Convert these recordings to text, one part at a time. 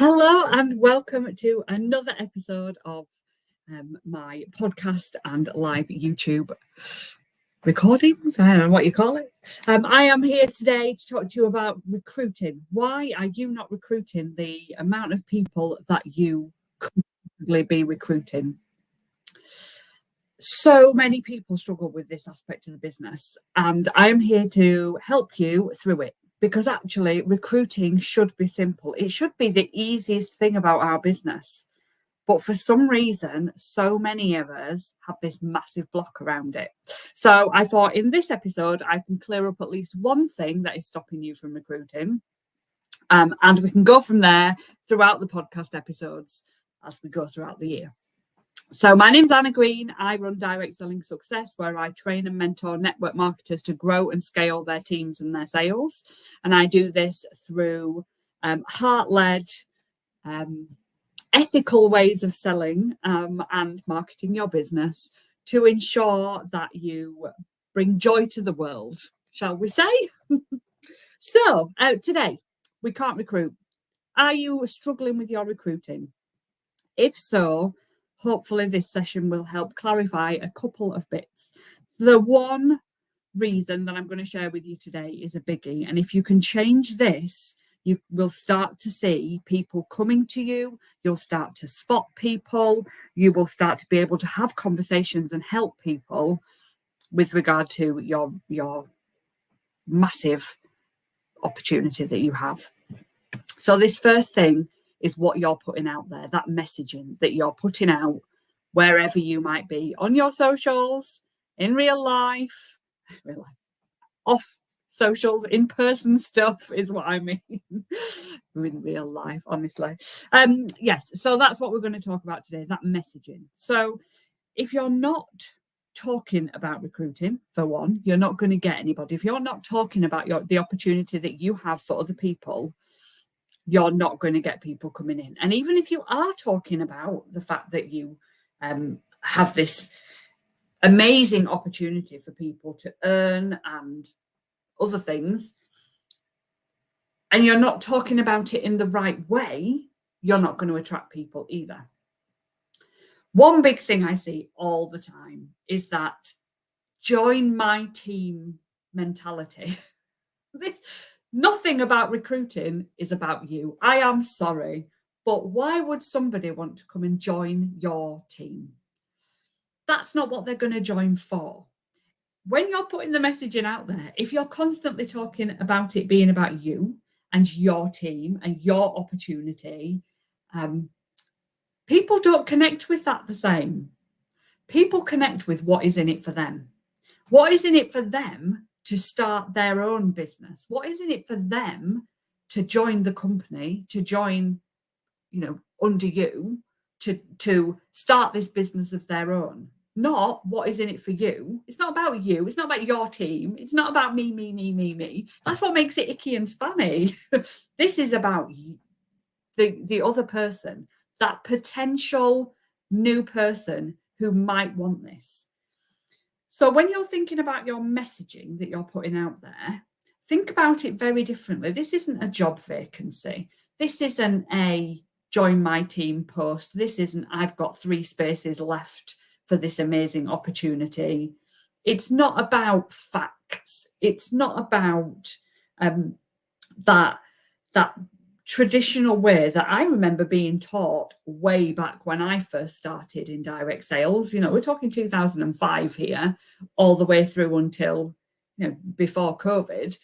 Hello and welcome to another episode of my podcast and live YouTube recordings. I don't know what you call it. I am here today to talk to you about recruiting. Why are you not recruiting the amount of people that you could possibly be recruiting? So many people struggle with this aspect of the business, and I'm here to help you through it. Because actually, recruiting should be simple. It should be the easiest thing about our business. But for some reason, so many of us have this massive block around it. So I thought in this episode, I can clear up at least one thing that is stopping you from recruiting. And we can go from there throughout the podcast episodes as we go throughout the year. So my name's Anna Green. I run Direct Selling Success, where I train and mentor network marketers to grow and scale their teams and their sales. And I do this through heart-led, ethical ways of selling and marketing your business to ensure that you bring joy to the world, shall we say? So today, we can't recruit. Are you struggling with your recruiting? If so, hopefully this session will help clarify a couple of bits. The one reason that I'm going to share with you today is a biggie. And if you can change this, you will start to see people coming to you. You'll start to spot people. You will start to be able to have conversations and help people with regard to your massive opportunity that you have. So this first thing is what you're putting out there, that messaging that you're putting out wherever you might be, on your socials, in real life, off socials, in-person stuff is what I mean. In real life, honestly. Yes, so that's what we're going to talk about today, that messaging. So if you're not talking about recruiting, for one, you're not going to get anybody. If you're not talking about the opportunity that you have for other people, you're not going to get people coming in. And even if you are talking about the fact that you have this amazing opportunity for people to earn and other things, and you're not talking about it in the right way, you're not going to attract people either. One big thing I see all the time is that join my team mentality. Nothing about recruiting is about you. I am sorry, but why would somebody want to come and join your team? That's not what they're going to join for. When you're putting the messaging out there, if you're constantly talking about it being about you and your team and your opportunity, people don't connect with that the same. People connect with what is in it for them. What is in it for them to start their own business? What is in it for them to join the company, to join, under you, to start this business of their own? Not what is in it for you. It's not about you. It's not about your team. It's not about me. That's what makes it icky and spammy. This is about the other person, that potential new person who might want this. So when you're thinking about your messaging that you're putting out there, think about it very differently. This isn't a job vacancy. This isn't a join my team post. This isn't I've got 3 spaces left for this amazing opportunity. It's not about facts. It's not about that traditional way that I remember being taught way back when I first started in direct sales. We're talking 2005 here, all the way through until, before COVID.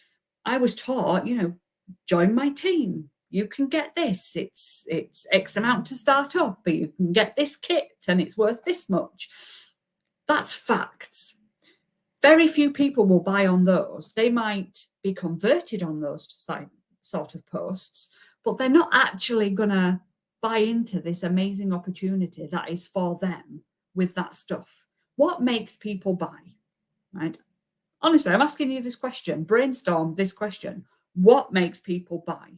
I was taught, join my team. You can get this. It's X amount to start up, but you can get this kit and it's worth this much. That's facts. Very few people will buy on those. They might be converted on those sort of posts, but they're not actually going to buy into this amazing opportunity that is for them with that stuff. What makes people buy, right? Honestly, I'm asking you this question. Brainstorm this question. What makes people buy?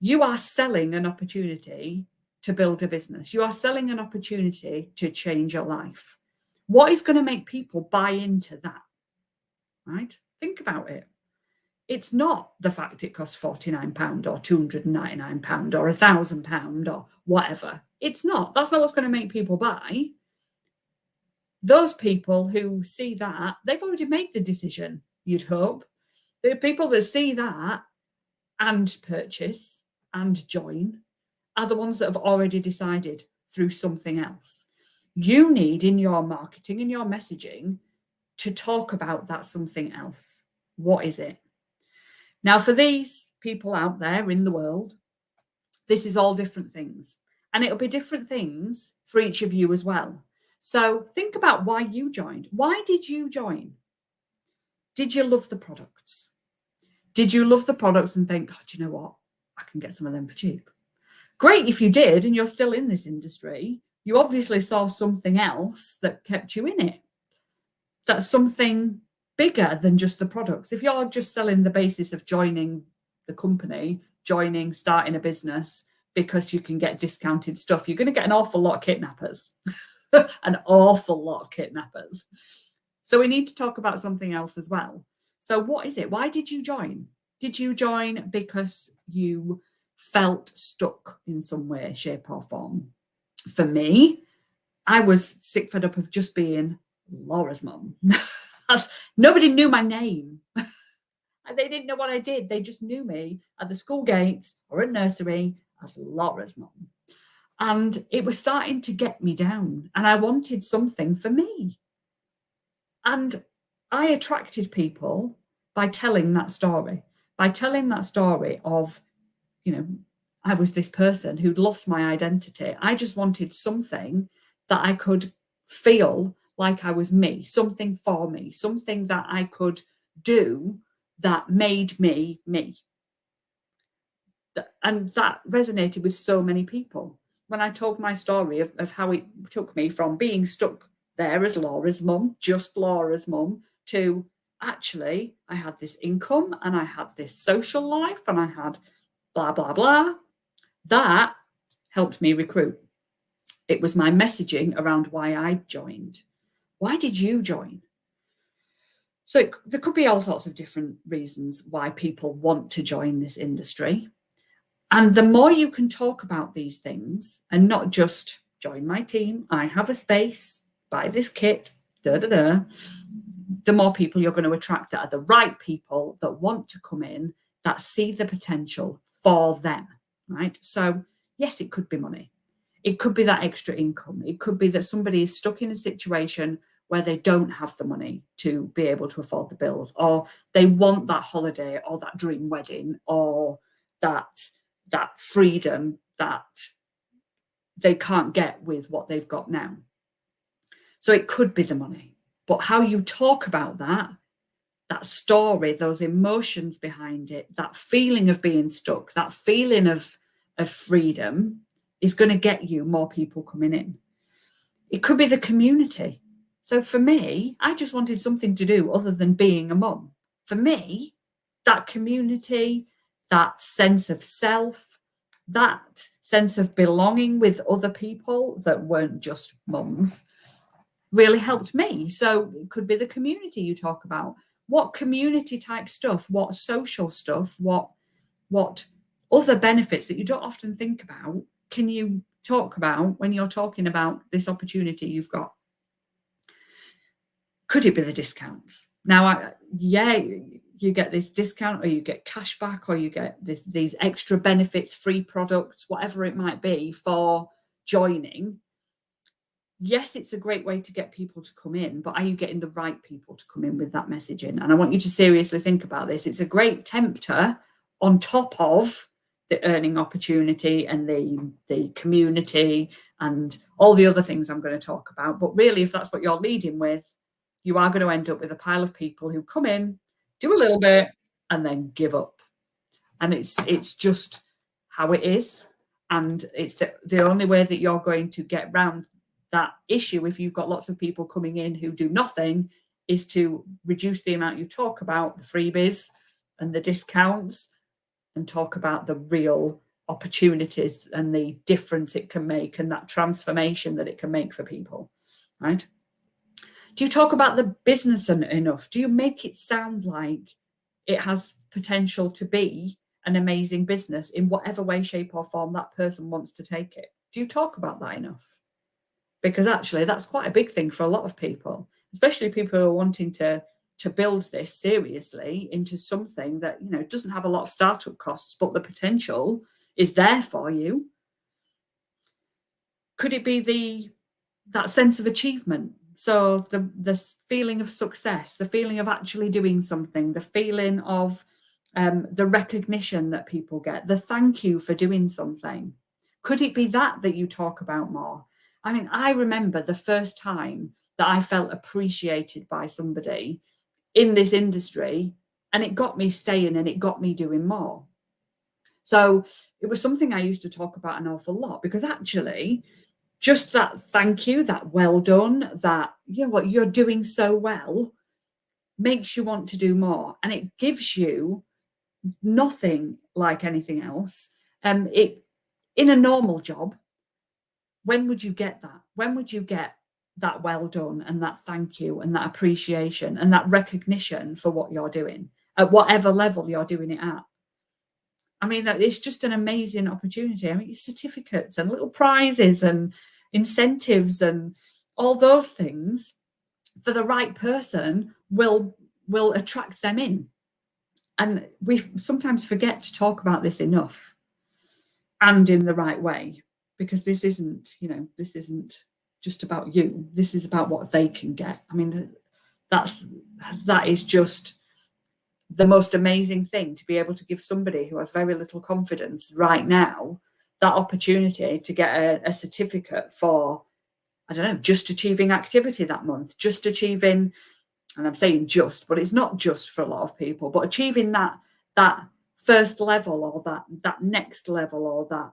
You are selling an opportunity to build a business. You are selling an opportunity to change your life. What is going to make people buy into that, right? Think about it. It's not the fact it costs £49 or £299 or £1,000 or whatever. It's not. That's not what's going to make people buy. Those people who see that, they've already made the decision, you'd hope. The people that see that and purchase and join are the ones that have already decided through something else. You need in your marketing and your messaging to talk about that something else. What is it? Now, for these people out there in the world, this is all different things. And it'll be different things for each of you as well. So think about why you joined. Why did you join? Did you love the products? Did you love the products and think, oh, do you know what? I can get some of them for cheap. Great if you did and you're still in this industry. You obviously saw something else that kept you in it. That's something bigger than just the products. If you're just selling the basis of joining the company, starting a business because you can get discounted stuff, you're going to get an awful lot of kidnappers. An awful lot of kidnappers. So we need to talk about something else as well. So what is it? Why did you join? Did you join because you felt stuck in some way, shape or form? For me, I was sick fed up of just being Laura's mum. Nobody knew my name. They didn't know what I did. They just knew me at the school gates or at nursery as Laura's mum. And it was starting to get me down. And I wanted something for me. And I attracted people by telling that story. By telling that story of, I was this person who'd lost my identity. I just wanted something that I could feel like I was me, something for me, something that I could do that made me me. And that resonated with so many people. When I told my story of how it took me from being stuck there as Laura's mum, just Laura's mum, to actually I had this income and I had this social life and I had blah, blah, blah. That helped me recruit. It was my messaging around why I joined. Why did you join? So there could be all sorts of different reasons why people want to join this industry. And the more you can talk about these things and not just join my team, I have a space, buy this kit, the more people you're going to attract that are the right people that want to come in, that see the potential for them, right? So yes, it could be money. It could be that extra income. It could be that somebody is stuck in a situation where they don't have the money to be able to afford the bills, or they want that holiday or that dream wedding or that freedom that they can't get with what they've got now. So it could be the money, but how you talk about that story, those emotions behind it, that feeling of being stuck, that feeling of freedom is going to get you more people coming in. It could be the community. So for me, I just wanted something to do other than being a mum. For me, that community, that sense of self, that sense of belonging with other people that weren't just mums really helped me. So it could be the community you talk about. What community type stuff, what social stuff, what other benefits that you don't often think about can you talk about when you're talking about this opportunity you've got? Could it be the discounts? Now, you get this discount or you get cash back or you get these extra benefits, free products, whatever it might be for joining. Yes, it's a great way to get people to come in, but are you getting the right people to come in with that messaging? And I want you to seriously think about this. It's a great tempter on top of the earning opportunity and the community and all the other things I'm going to talk about. But really, if that's what you're leading with, you are going to end up with a pile of people who come in, do a little bit, and then give up. And it's just how it is. And it's the only way that you're going to get around that issue if you've got lots of people coming in who do nothing is to reduce the amount you talk about the freebies and the discounts and talk about the real opportunities and the difference it can make and that transformation that it can make for people, right? Do you talk about the business enough? Do you make it sound like it has potential to be an amazing business in whatever way, shape, or form that person wants to take it. Do you talk about that enough? Because actually, that's quite a big thing for a lot of people, especially people who are wanting to build this seriously into something that, you know, doesn't have a lot of startup costs, but the potential is there for you. Could it be that sense of achievement? So the feeling of success, the feeling of actually doing something, the feeling of the recognition that people get, the thank you for doing something. Could it be that you talk about more? I mean, I remember the first time that I felt appreciated by somebody in this industry, and it got me staying and it got me doing more. So it was something I used to talk about an awful lot, because actually just that thank you, that well done, that, you know what, you're doing so well, makes you want to do more. And it gives you nothing like anything else. It in a normal job, when would you get that? When would you get that well done and that thank you and that appreciation and that recognition for what you're doing at whatever level you're doing it at? I mean, it's just an amazing opportunity. I mean, certificates and little prizes and incentives and all those things for the right person will attract them in. And we sometimes forget to talk about this enough and in the right way, because this isn't just about you. This is about what they can get. I mean, that is just the most amazing thing, to be able to give somebody who has very little confidence right now that opportunity to get a certificate for, I don't know, just achieving activity that month, just achieving, and I'm saying just, but it's not just for a lot of people, but achieving that first level, or that next level, or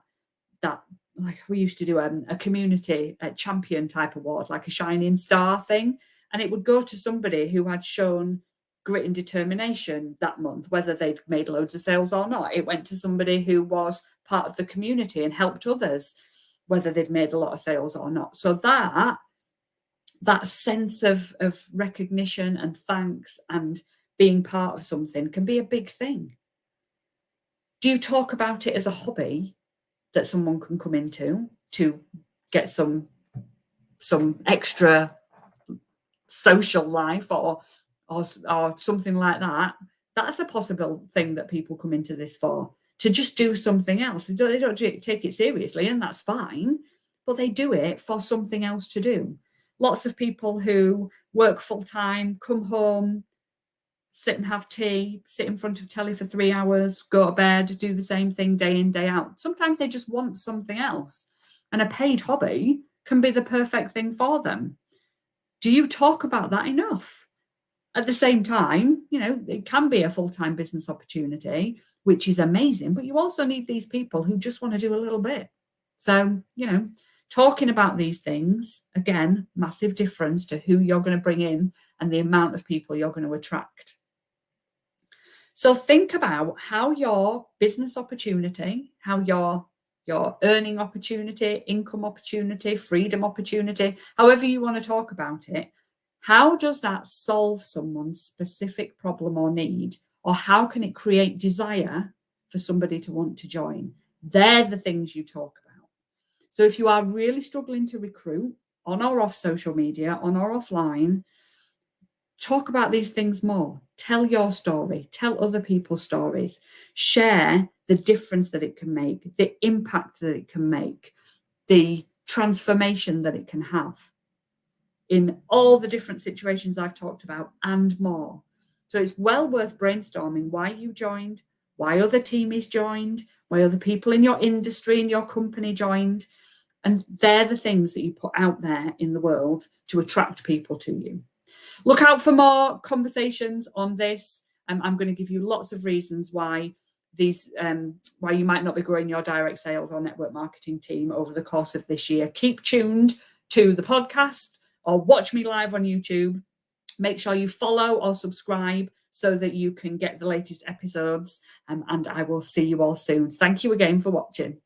that like we used to do a community champion type award, like a shining star thing, and it would go to somebody who had shown grit and determination that month, whether they'd made loads of sales or not. It went to somebody who was part of the community and helped others, whether they'd made a lot of sales or not. So that sense of recognition and thanks and being part of something can be a big thing. Do you talk about it as a hobby that someone can come into to get some extra social life or something like that? That's a possible thing that people come into this for, to just do something else. They don't take it seriously, and that's fine, but they do it for something else to do. Lots of people who work full time, come home, sit and have tea, sit in front of telly for 3 hours, go to bed, do the same thing day in, day out. Sometimes they just want something else, and a paid hobby can be the perfect thing for them. Do you talk about that enough? At the same time, you know, it can be a full-time business opportunity, which is amazing, but you also need these people who just want to do a little bit. So, you know, talking about these things, again, massive difference to who you're going to bring in and the amount of people you're going to attract. So think about how your business opportunity, how your earning opportunity, income opportunity, freedom opportunity, however you want to talk about it, how does that solve someone's specific problem or need? Or how can it create desire for somebody to want to join? They're the things you talk about. So if you are really struggling to recruit on or off social media, on or offline, talk about these things more. Tell your story, tell other people's stories, share the difference that it can make, the impact that it can make, the transformation that it can have in all the different situations I've talked about and more. So it's well worth brainstorming why you joined, why other teamies joined, why other people in your industry, in your company joined. And they're the things that you put out there in the world to attract people to you. Look out for more conversations on this. I'm going to give you lots of reasons why why you might not be growing your direct sales or network marketing team over the course of this year. Keep tuned to the podcast or watch me live on YouTube. Make sure you follow or subscribe so that you can get the latest episodes. And I will see you all soon. Thank you again for watching.